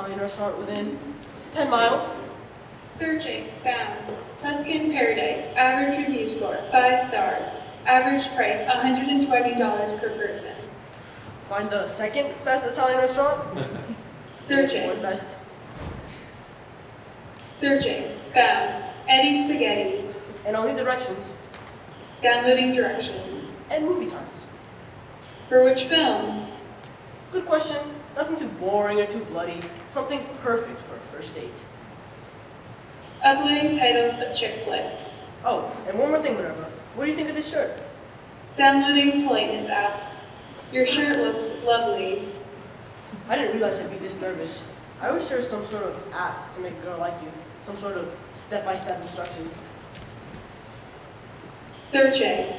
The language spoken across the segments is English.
Italian restaurant within 10 miles. Searching. Found. Tuscan Paradise. Average review score, 5 stars. Average price, $120 per person. Find the second best Italian restaurant. Searching. One best. Searching. Found. Eddie Spaghetti. And only directions. Downloading directions. And movie times. For which film? Good question. Nothing too boring or too bloody. Something perfect for a first date. Uploading titles of chick flicks. Oh, and one more thing, Minerva. What do you think of this shirt? Downloading politeness app. Your shirt looks lovely. I didn't realize I'd be this nervous. I wish there was some sort of app to make a girl like you. Some sort of step-by-step instructions. Searching.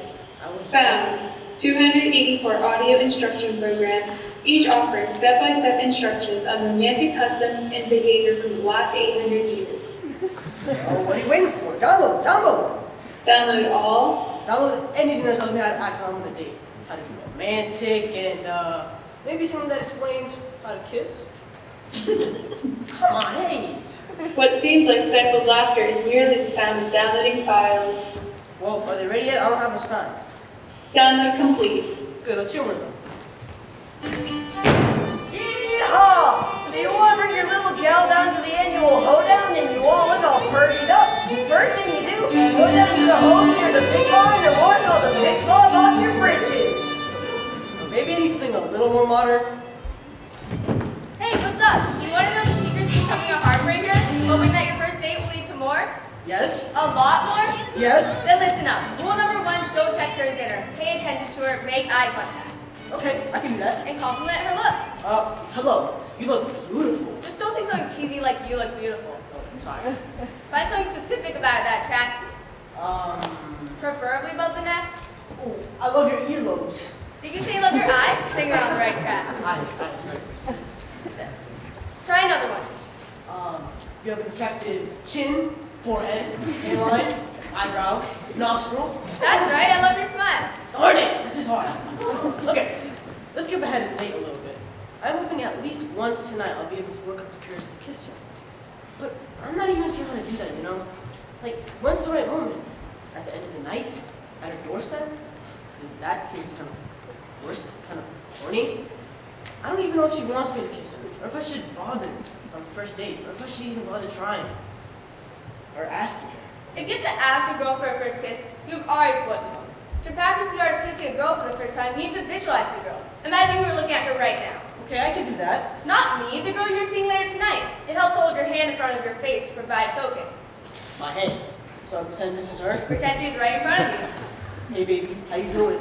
I was Found. 284 audio instruction programs, each offering step-by-step instructions on romantic customs and behavior from the last 800 years. Oh, what are you waiting for? Download! Download! Download all. Download anything that tells me how to act when I'm on a date. How to be romantic and maybe something that explains how to kiss. Come on, hey! What seems like stifled laughter is merely the sound of downloading files. Well, are they ready yet? I don't have much time. Download complete. Good, let's hear one of them. Yeehaw! So you want to bring your little gal down to the annual hoedown and you all look all purdied up? First thing you do, go down to the hose near the pig barn and wash all the pig slop off your britches. Maybe I need something a little more modern. Hey, what's up? You want to know the secrets to becoming a heartbreaker? Hoping that your first date will lead to more? Yes? A lot more? Yes? Then listen up. Rule number 1, don't text her to dinner. Pay attention to her, make eye contact. Okay, I can do that. And compliment her looks. Hello. You look beautiful. Just don't say something cheesy like you look beautiful. Oh, I'm sorry. Find something specific about it that attracts you. Preferably above the neck. Oh, I love your earlobes. Did you say you love your eyes? Then you're on the right track. Eyes, right. Try another one. You have an attractive chin, forehead, hairline, eyebrow, nostril. That's right, I love your smile. Darn it, this is hard. Okay, let's skip ahead and date a little bit. I'm hoping at least once tonight I'll be able to work up the courage to kiss you. But I'm not even sure how to do that, you know? Like, when's the right moment? At the end of the night? At her doorstep? Because that seems kind of forced, kind of corny. I don't even know if she wants me to kiss her, or if I should bother on the first date, or if I should even bother trying, or asking her. If you have to ask a girl for a first kiss, you've already spoiled the moment. To practice the art of kissing a girl for the first time, you need to visualize the girl. Imagine you were looking at her right now. Okay, I can do that. Not me, the girl you're seeing later tonight. It helps to hold your hand in front of your face to provide focus. My hand. So I pretend this is her. Pretend she's right in front of you. Hey baby, how you doing?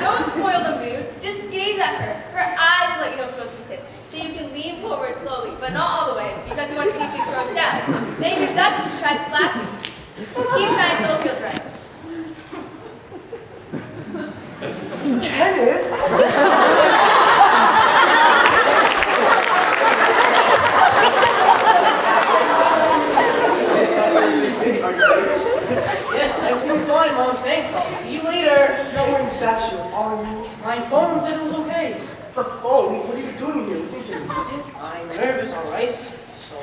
Don't spoil the mood. Just gaze at her. Her eyes will let you know she wants to kiss. So you can lean forward slowly, but not all the way, because you want to see if she's grossed out. Maybe a duck if she tries to slap you. Keep trying until it feels right. Kenneth? Yes, everything's fine, Mom. Thanks. I'll see you later. No one back you, are you? My phone said it was okay. The phone? What are you doing here? Listening to music? I'm nervous, alright? So I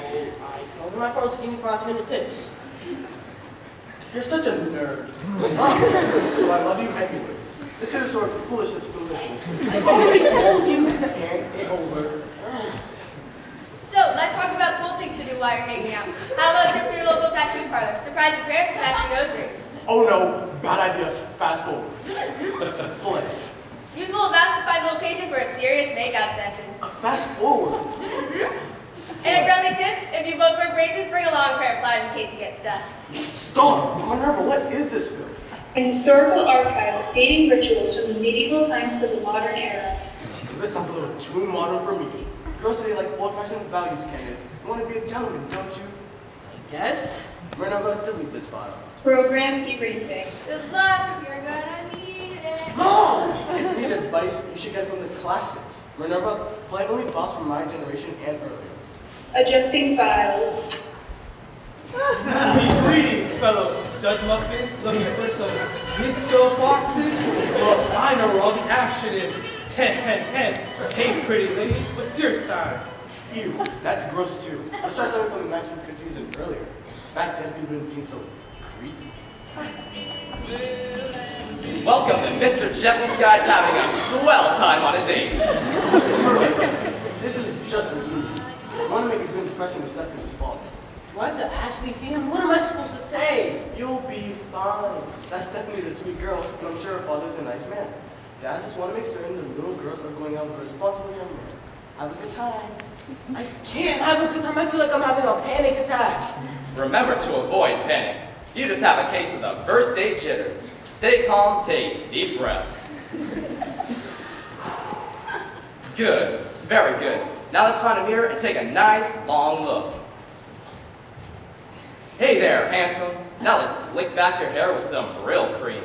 told my phone to give me some last minute tips. You're such a nerd. Well, I love you anyways. This is the sort of foolishness we're listening to. I've already told you. Hand it over. So, let's talk about cool things to do while you're hanging out. How about a trip to your local tattoo parlor? Surprise your parents with matching nose rings. Oh no, bad idea. Fast forward. Play. Use Google Maps to find the location for a serious makeout session. A fast forward. And a friendly tip, if you both wear braces, bring along a pair of pliers in case you get stuck. Stop! Minerva, what is this film? An historical archive of dating rituals from the medieval times to the modern era. This sounds a little too modern for me. Girls today like old-fashioned values, Kenneth. You want to be a gentleman, don't you? Yes? Minerva, delete this file. Program erasing. Good luck, you're gonna need it. Mom! If you need advice, you should get it from the classics. Minerva, play only files from my generation and earlier. Adjusting files. Greetings, fellow stud muffins, looking for some disco foxes? Well, I know where all the action is. Hey, pretty lady, what's your sign? Ew, that's gross too. Let's try something from the 1950s and earlier. Back then, people didn't seem so creepy. Welcome to Mr. Gentle's Guide to having a swell time on a date. Perfect. This is just for you. I want to make a good impression with Stephanie's father. Do I have to actually see him? What am I supposed to say? You'll be fine. That Stephanie's a sweet girl, and I'm sure her father's a nice man. Dads just want to make certain the little girls are going out with a responsible young man. Have a good time. I can't have a good time. I feel like I'm having a panic attack. Remember to avoid panic. You just have a case of the first date jitters. Stay calm, take deep breaths. Good, very good. Now let's find a mirror and take a nice long look. Hey there, handsome. Now let's slick back your hair with some Brill cream.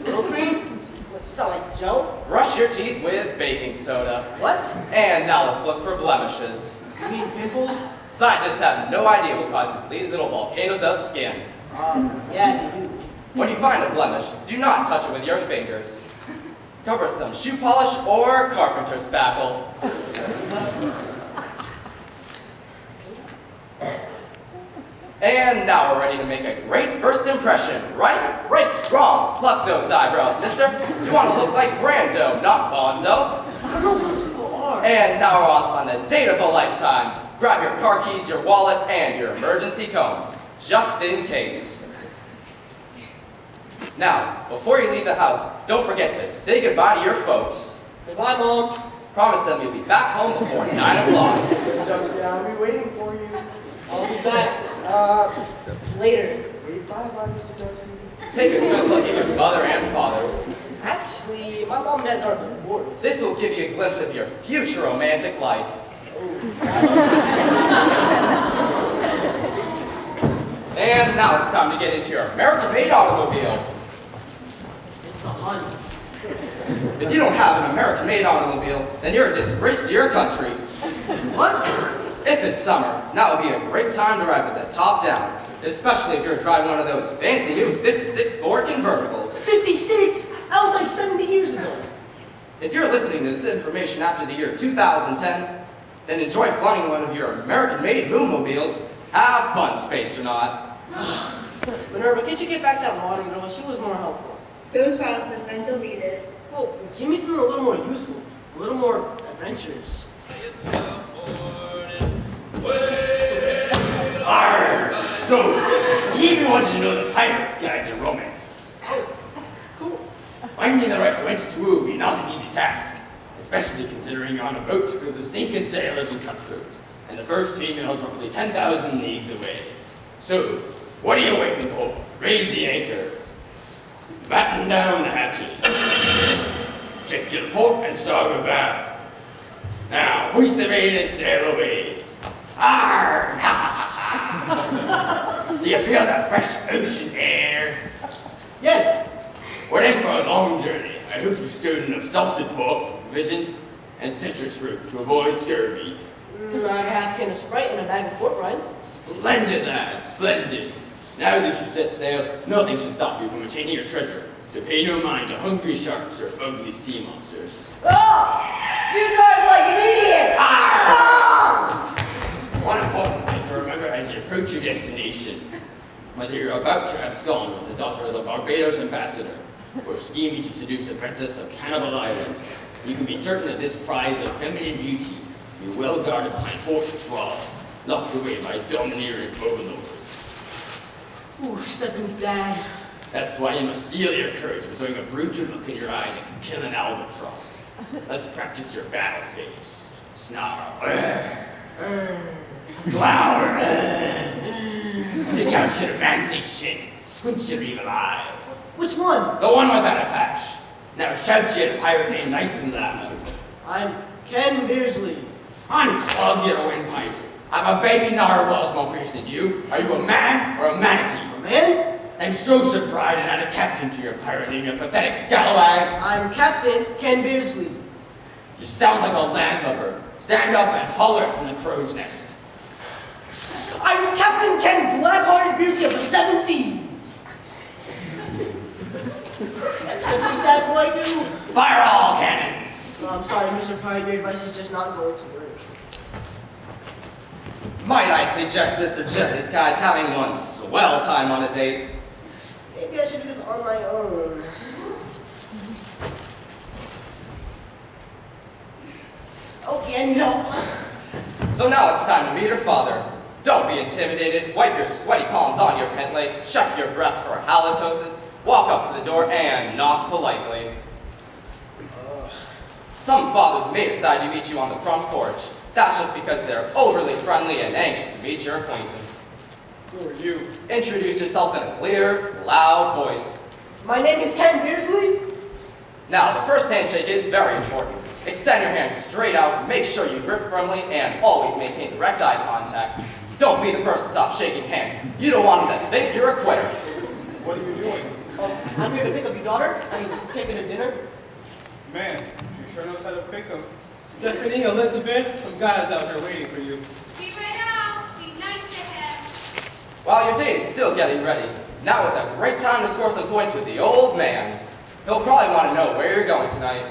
Brill cream? What, you sound like Joe? Brush your teeth with baking soda. What? And now let's look for blemishes. You mean pimples? Scientists have no idea what causes these little volcanoes of skin. Yeah, they do. When you find a blemish, do not touch it with your fingers. Cover some shoe polish or carpenter spackle. And now we're ready to make a great first impression. Right? Right. Wrong. Pluck those eyebrows, mister. You want to look like Brando, not Bonzo. I don't know who those people are. And now we're off on the date of a lifetime. Grab your car keys, your wallet, and your emergency comb, just in case. Now, before you leave the house, don't forget to say goodbye to your folks. Goodbye, Mom. Promise them you'll be back home before 9 o'clock. Darcy, I'll be waiting for you. I'll be back, later. Wait, bye-bye, Mr. Darcy. Take a good look at your mother and father. Actually, my mom and dad are divorced. This will give you a glimpse of your future romantic life. And now it's time to get into your American-made automobile. It's a Honda. If you don't have an American-made automobile, then you're a disgrace to your country. What? If it's summer, now would be a great time to ride with the top down, especially if you're driving one of those fancy new 56 Ford convertibles. 56? That was like 70 years ago. If you're listening to this information after the year 2010, then enjoy flying one of your American-made moonmobiles. Have fun, Spacetronaut. Minerva, can't you get back that modern girl? She was more helpful. Those files have been deleted. Well, give me something a little more useful, a little more adventurous. Arr! So, you even wanted to know the pirate's guide to romance. Cool. Finding the right wench to woo be not an easy task, especially considering you're on a boat filled with stinking sailors and cutthroats, and the first female's roughly 10,000 leagues away. So, what are you waiting for? Raise the anchor. Batten down the hatches. Check your port and starboard bow. Now, hoist the rail and sail away. Arr! Do you feel that fresh ocean air? Yes. We're in for a long journey. I hope you've stowed enough salted pork, provisions, and citrus fruit to avoid scurvy. I have a half can of Sprite and a bag of pork rinds. Splendid, lad, splendid. Now that you set sail, nothing should stop you from attaining your treasure. So pay no mind to hungry sharks or ugly sea monsters. Oh! You drive like an idiot! One important thing to remember as you approach your destination. Whether you're about to abscond with the daughter of the Barbados ambassador, or scheming to seduce the princess of Cannibal Island, you can be certain that this prize of feminine beauty will be well guarded behind fortress walls, locked away by domineering overlords. Ooh, Stephanie's dad. That's why you must steel your courage with showing a brutal look in your eye that can kill an albatross. Let's practice your battle face. Snarl. Glower. Stick out your manly chin. Squint your evil eye. Which one? The one without a patch. Now shout your pirate name nice and loud. I'm Ken Beersley. Unclog your windpipes. I've a baby narwhal's more fierce than you. Are you a man or a manatee? A man? And show some pride and add a captain to your pirate name, you pathetic scalawag. I'm Captain Ken Beersley. You sound like a landlubber. Stand up and holler from the crow's nest. I'm Captain Ken Black-Hearted Beersley of the Seven Seas. That's Stephanie's dad, what I do. Fire all cannons! I'm sorry, Mr. Pine, your advice is just not going to work. Might I suggest Mr. Gently's guide having one swell time on a date? Maybe I should do this on my own. Okay, I need help. So now it's time to meet her father. Don't be intimidated. Wipe your sweaty palms on your pant legs, check your breath for halitosis, walk up to the door, and knock politely. Some fathers may decide to meet you on the front porch. That's just because they're overly friendly and anxious to meet your acquaintance. Who are you? Introduce yourself in a clear, loud voice. My name is Ken Beersley. Now, the first handshake is very important. Extend your hand straight out, make sure you grip firmly, and always maintain direct eye contact. Don't be the first to stop shaking hands. You don't want them to think you're a quitter. What are you doing? I'm here to pick up your daughter. I mean, take her to dinner. Man, she sure knows how to pick them. Stephanie, Elizabeth, some guys out there waiting for you. Be right out. Be nice to him. While your date is still getting ready, now is a great time to score some points with the old man. He'll probably want to know where you're going tonight.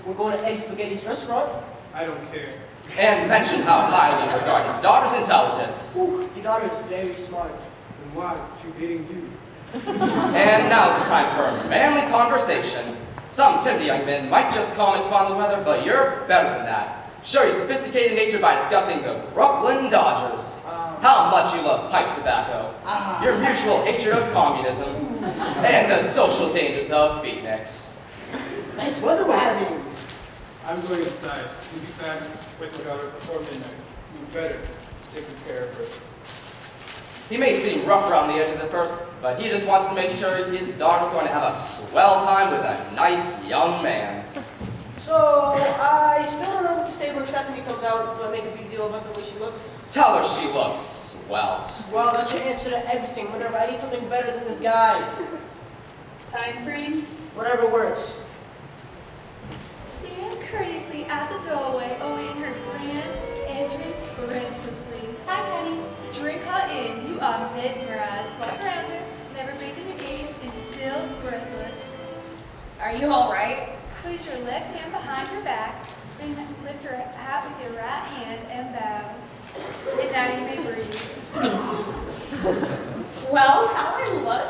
We're going to Eddie Spaghetti's restaurant. I don't care. And mention how highly you regard his daughter's intelligence. Ooh, your daughter is very smart. Then why is she dating you? And now's the time for a manly conversation. Some timid young men might just comment upon the weather, but you're better than that. Show your sophisticated nature by discussing the Brooklyn Dodgers. How much you love pipe tobacco, your mutual hatred of communism, and the social dangers of beatniks. Nice weather we're having. I'm going inside. You'll be back with my daughter before midnight. You better take good care of her. He may seem rough around the edges at first, but he just wants to make sure his daughter's going to have a swell time with a nice young man. So, I still don't know what to say when Stephanie comes out. Do I make a big deal about the way she looks? Tell her she looks swell. Well, that's your answer to everything. Whenever I need something better than this guy. Time frame? Whatever works. Stand courteously at the doorway, awaiting her grand entrance breathlessly. Hi, Kenny. Drink her in, you are mesmerized. Look around her, never breaking your gaze, and still breathless. Are you all right? Place your left hand behind your back, then lift your hat with your right hand and bow. And now you may breathe. Well, how do I look?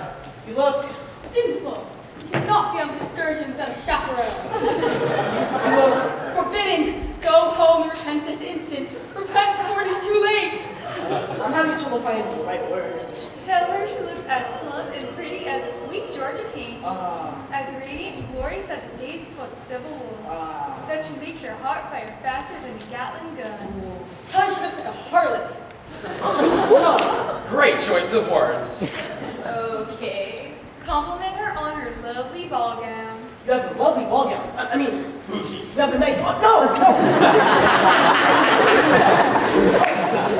You look. Sinful. You should not be on the excursion without a chaperone. You look. Forbidden. Go home and repent this instant. Repent before it is too late. I'm having trouble finding the right words. Tell her she looks as plump and pretty as a sweet Georgia peach, as radiant and glorious as the days before the Civil War, that she makes your heart fire faster than a Gatling gun. Tell her she looks like a harlot. Great choice of words. Okay. Compliment her on her lovely ball gown. You have a lovely ball gown. I mean, you have a nice. Oh, no!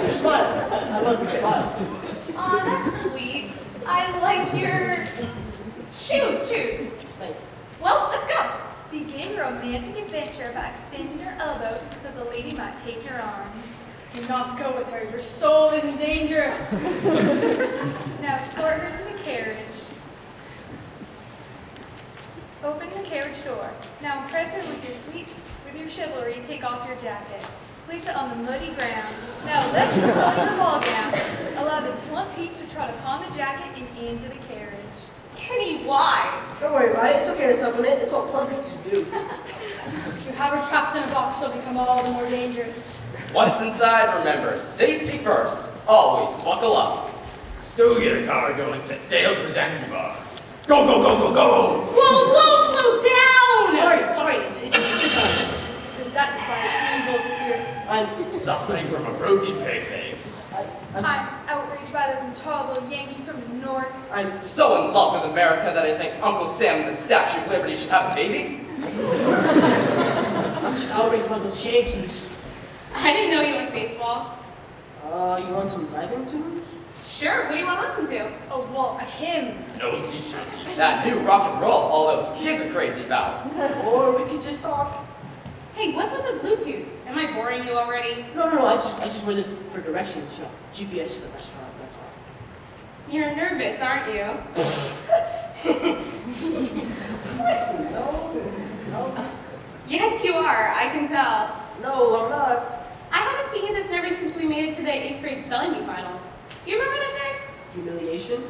Your smile. I love your smile. Aw, that's sweet. I like your shoes. Thanks. Well, let's go. Begin romantic adventure by extending your elbow so the lady might take your arm. Do not go with her. Your soul is in danger. Now escort her to the carriage. Open the carriage door. Now impress her with your chivalry. Take off your jacket. Place it on the muddy ground. Now let you sell her ball gown. Allow this plump peach to trot upon the jacket and into the carriage. Kenny, why? Don't worry about it. It's okay to supplement. It's what plump peaches do. If you have her trapped in a box, she'll become all the more dangerous. Once inside, remember, safety first. Always buckle up. Still get a car going, set sails for Zanzibar. Go, go, go, go, go! Whoa, slow down! Sorry. It's just Possessed by evil spirits. I'm Suffering from a broken peg. I'm Outraged by those intolerable Yankees from the north. I'm So in love with America that I think Uncle Sam and the Statue of Liberty should have a baby? I'm just outraged by those Yankees. I didn't know you liked baseball. You want some driving tunes? Sure, what do you want to listen to? A waltz. A hymn. An old sea shanty. That new rock and roll all those kids are crazy about. Or we could just talk. Hey, what's with the Bluetooth? Am I boring you already? No. I just wear this for directions. You know, GPS to the restaurant. That's all. You're nervous, aren't you? No. Yes, you are. I can tell. No, I'm not. I haven't seen you this nervous since we made it to the 8th grade spelling bee finals. Do you remember that day? Humiliation?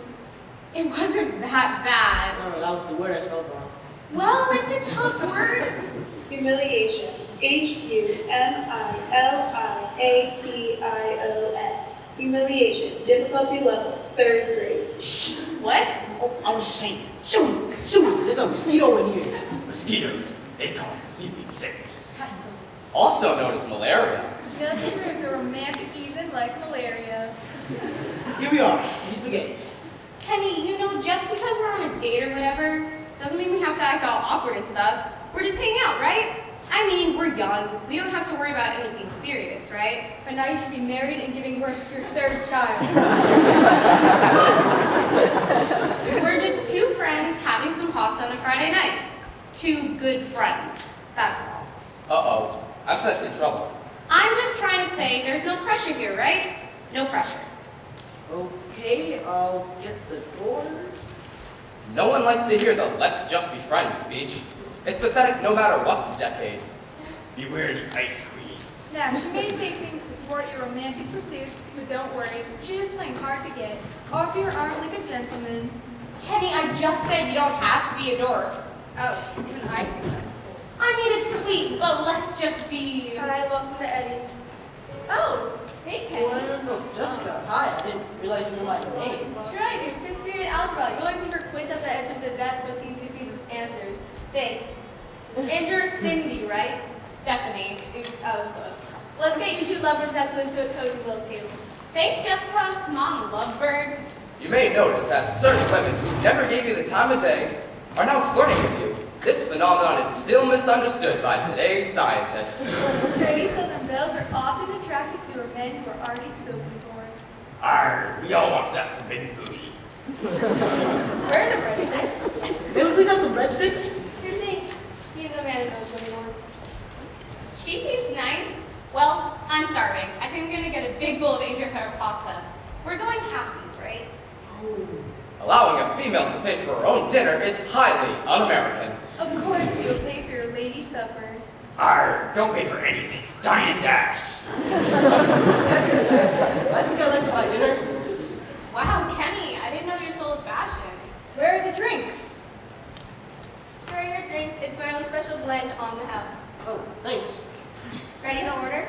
It wasn't that bad. No, that was the word I spelled wrong. Well, it's a tough word. Humiliation. Humiliation. Humiliation. Difficulty level, 3rd grade. Shh! What? Oh, I was just saying. Shoo! Shoo! There's a mosquito in here. Mosquitoes, they cause sleeping sickness. Also known as malaria. Guilty rooms a romantic evening like malaria. Here we are, eating spaghettis. Kenny, you know, just because we're on a date or whatever, doesn't mean we have to act all awkward and stuff. We're just hanging out, right? I mean, we're young. We don't have to worry about anything serious, right? But now you should be married and giving birth to your 3rd child. We're just two friends having some pasta on a Friday night. Two good friends. That's all. Uh-oh, I'm sensing trouble. I'm just trying to say there's no pressure here, right? No pressure. Okay, I'll get the door. No one likes to hear the let's just be friends speech. It's pathetic no matter what the decade. Beware the ice queen. Now, she may say things to thwart your romantic pursuits, but don't worry, she's just playing hard to get. Offer your arm like a gentleman. Kenny, I just said you don't have to be a dork. Oh, even I think that's cool. I mean, it's sweet, but let's just be... Hi, welcome to Eddie's. Oh, hey, Kenny. Well, Jessica, hi. I didn't realize you knew my name. Sure I do. 5th period algebra. You always leave her quiz at the edge of the desk so it's easy to see the answers. Thanks. And you're Cindy, right? Stephanie. Oops, I was close. Let's get you two lovers nestled into a cozy little table. Thanks, Jessica. Come on, lovebird. You may notice that certain women who never gave you the time of day are now flirting with you. This phenomenon is still misunderstood by today's scientists. Sturdy Southern belles are often attracted to men who are already spoken for. Arr, we all want that forbidden booty. Where are the breadsticks? May we please have some breadsticks? Sure thing. He's a man who knows anymore. She seems nice. Well, I'm starving. I think I'm gonna get a big bowl of angel hair pasta. We're going halfsies, right? Allowing a female to pay for her own dinner is highly un-American. Of course, you'll pay for your lady supper. Arr, don't pay for anything. Dine and dash. I think I'd like to buy dinner. Wow, Kenny, I didn't know you're so old-fashioned. Where are the drinks? For your drinks, it's my own special blend on the house. Oh, thanks. Ready to order?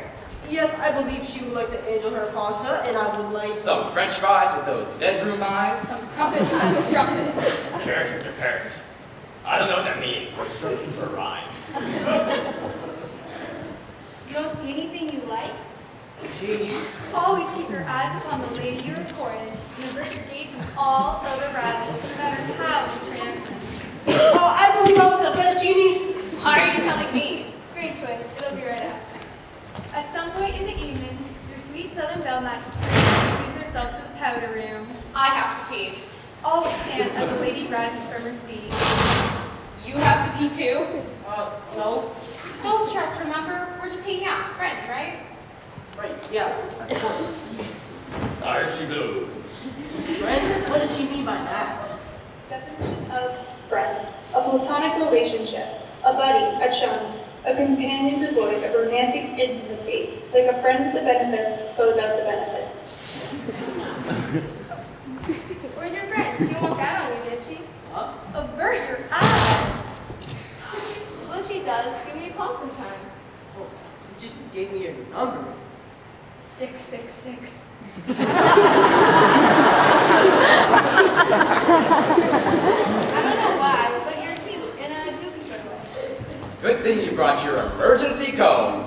Yes, I believe she would like the angel hair pasta, and I would like Some French fries with those bedroom eyes. Crumpet and strumpet. Carrot to carrot. I don't know what that means. We're struggling for a rhyme. You don't see anything you like? Gee. Always keep your eyes upon the lady you recorded and avert your gaze from all other rivals, no matter how you transcend. Oh, I believe I want the fettuccine. Why are you telling me? Great choice. It'll be right out. At some point in the evening, your sweet Southern belle might squeeze herself to the powder room. I have to pee. Always stand as the lady rises from her seat. You have to pee too? No. Don't stress, remember? We're just hanging out, friends, right? Right, yeah, of course. There she goes. Friends, what does she mean by that? Definition of friend. A platonic relationship. A buddy, a chum, a companion devoid of romantic intimacy, like a friend with the benefits, but without the benefits. Where's your friend? She walked out on you, did she? Huh? Avert your eyes! Well, if she does, give me a call sometime. Oh, you just gave me your number. 666. I don't know why, but you're cute in a goofy sort of way. Good thing you brought your emergency comb.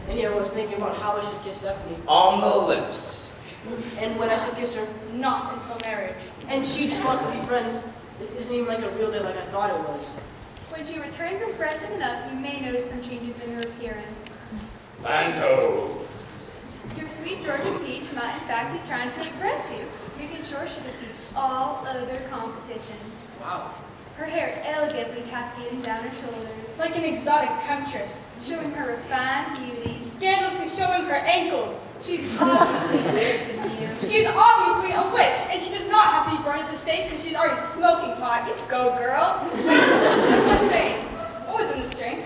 And here I was thinking about how I should kiss Stephanie. On the lips. And when I should kiss her. Not until marriage. And she just wants to be friends. This isn't even like a real day like I thought it was. When she returns refreshed enough, you may notice some changes in her appearance. Lanto. Your sweet Georgia peach might in fact be trying to impress you, making sure she defeats all other competition. Wow. Her hair elegantly cascading down her shoulders, It's like an exotic temptress. showing her refined beauty. Scandalously showing her ankles. She's obviously worse than you. She's obviously a witch, and she does not have to be burned at the stake because she's already smoking pot. You go, girl. Wait, what am I saying? What was in this drink?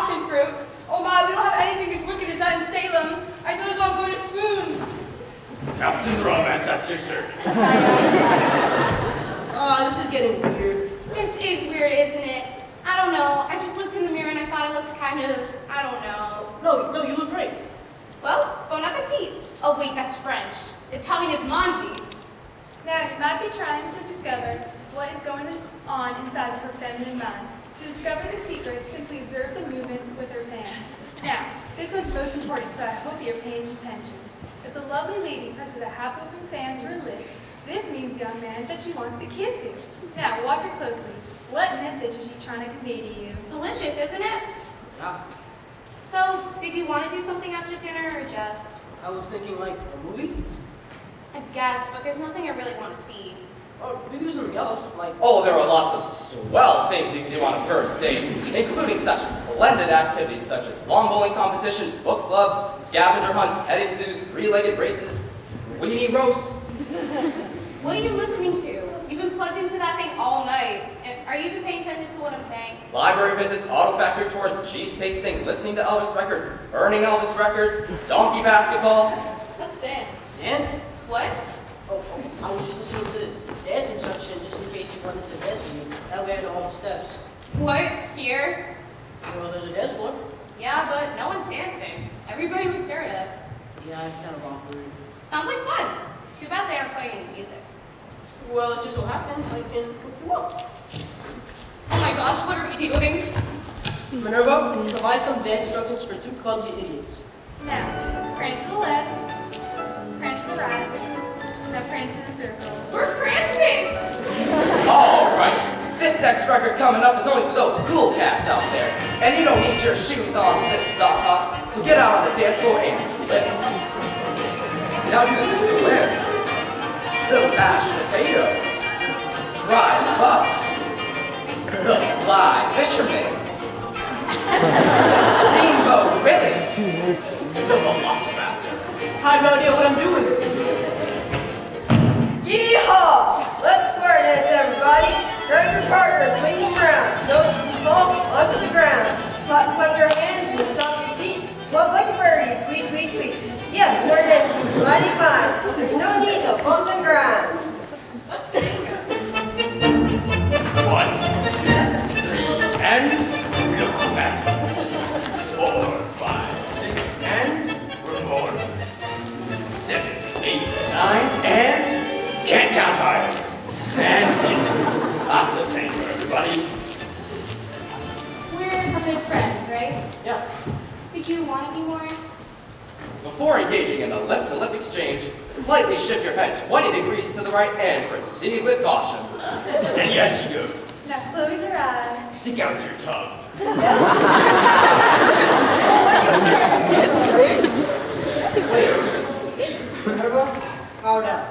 passion fruit. Oh my, we don't have anything as wicked as that in Salem. I feel as though I'm going to swoon. Captain Romance at your service. This is getting weird. This is weird, isn't it? I don't know. I just looked in the mirror and I thought I looked kind of, I don't know. No, you look great. Well, bon appetit. Oh wait, that's French. Italian is mangi. Now, you might be trying to discover what is going on inside of her feminine mind. To discover the secret, simply observe the movements with her fan. Now, this one's most important, so I hope you're paying attention. If the lovely lady presses a half-open fan to her lips, this means, young man, that she wants to kiss you. Now, watch her closely. What message is she trying to convey to you? Delicious, isn't it? Yeah. So, did you want to do something after dinner or just? I was thinking like a movie. I guess, but there's nothing I really want to see. Or we could do something else, like... Oh, there are lots of swell things you can do on a first date, including such splendid activities such as lawn bowling competitions, book clubs, scavenger hunts, petting zoos, three-legged races, weenie roasts. What are you listening to? You've been plugged into that thing all night. Are you even paying attention to what I'm saying? Library visits, auto factory tours, cheese tasting, listening to Elvis records, burning Elvis records, donkey basketball. Let's dance. Dance? What? Oh, I was just listening to this dance instruction just in case you wanted to dance with me. That way I know all the steps. What? Here? Well, there's a dance floor. Yeah, but no one's dancing. Everybody would stare at us. Yeah, it's kind of awkward. Sounds like fun. Too bad they aren't playing any music. Well, it just so happens I can hook you up. Oh my gosh, what are we doing? Minerva, provide some dance instructions for two clumsy idiots. Now, prance to the left, prance to the right, now prance in a circle. We're prancing! All right, this next record coming up is only for those cool cats out there, and you don't need your shoes on for this sock hop, so get out on the dance floor and twist. Now do the swim, the mashed potato, dry bus, the fly fisherman, the steamboat Willie, the velociraptor. I have no idea what I'm doing. Yeehaw! Let's square dance, everybody. Grab your partner, swing them around. Nose fall onto the ground. Clap your hands and stop your feet. Float like a birdie, tweet, tweet, tweet. Yes, square dancing is mighty fine. There's no need to bump and grind. What's tango? 1, 2, 3, and look at it. 4, 5, 6, and we're more. 7, 8, 9, and can't count higher. And lots of tango, everybody. We're good friends, right? Yeah. Did you want to be more? Before engaging in a lip-to-lip exchange, slightly shift your head 20 degrees to the right and proceed with caution. Steady as you go. Now close your eyes. Stick out your tongue. Minerva, power down.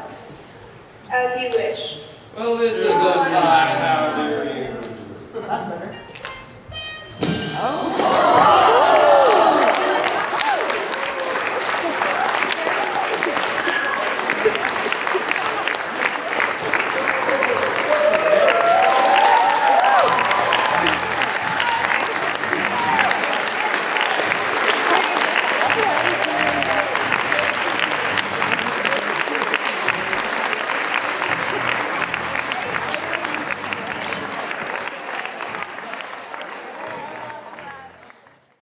As you wish. Well, this is a fine how do you. That's better.